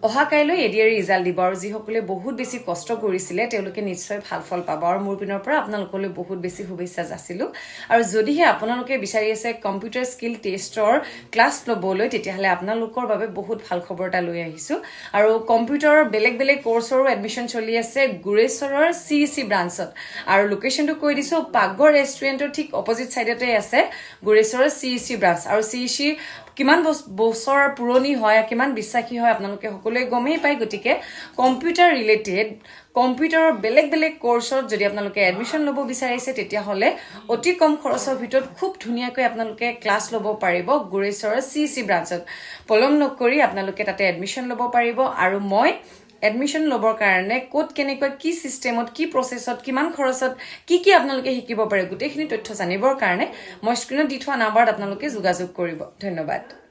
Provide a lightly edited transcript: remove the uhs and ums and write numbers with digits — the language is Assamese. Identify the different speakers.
Speaker 1: অহা কাইলৈ এডিআৰ ৰিজাল্ট দিব আৰু যিসকলে বহুত বেছি কষ্ট কৰিছিলে তেওঁলোকে নিশ্চয় ভাল ফল পাব আৰু মোৰ পিনৰ পৰা আপোনালোকলৈ বহুত বেছি শুভেচ্ছা যাচিলো আৰু যদিহে আপোনালোকে বিচাৰি আছে কম্পিউটাৰ স্কিল টেষ্টৰ ক্লাছ ল'বলৈ তেতিয়াহলে আপোনালোকৰ বাবে বহুত ভাল খবৰ এটা লৈ আহিছো আৰু কম্পিউটাৰৰ বেলেগ বেলেগ কোৰ্ছৰো এডমিশন চলি আছে গুৰেশ্বৰৰ সিইসি ব্ৰাঞ্চত আৰু লোকেশনটো কৈ দিছো পাকঘৰ ৰেষ্টুৰেণ্টৰ ঠিক অপজিট সাইডতে আছে গুৰেশ্বৰৰ সিইসি ব্ৰাঞ্চ আৰু সিইসি কিমান বছৰ পুৰণি হয় কিমান বিশ্বাসী হয় আপোনালোকে সকলোৱে গমেই পায় গতিকে কম্পিউটাৰ ৰিলেটেড কম্পিউটাৰৰ বেলেগ বেলেগ কোৰ্ছত যদি আপোনালোকে এডমিশন ল'ব বিচাৰিছে তেতিয়া হলে অতি কম খৰচৰ ভিতৰত খুব ধুনীয়াকৈ আপোনালোকে ক্লাছ ল'ব পাৰিব গুৰেশ্বৰৰ সিইসি ব্ৰাঞ্চত পলম নকৰি আপোনালোকে তাতে এডমিশন ল'ব পাৰিব আৰু মই এডমিশন ল'বৰ কাৰণে কোড কেনেকৈ কি সিস্টেমত কি প্ৰসেছত কিমান খৰচত কি আপোনালোকে শিকিব পাৰে গোটেইখিনি তথ্য জানিবৰ কাৰণে মই স্ক্ৰিনত দি থোৱা নাম্বাৰত আপোনালোকে যোগাযোগ কৰিব ধন্যবাদ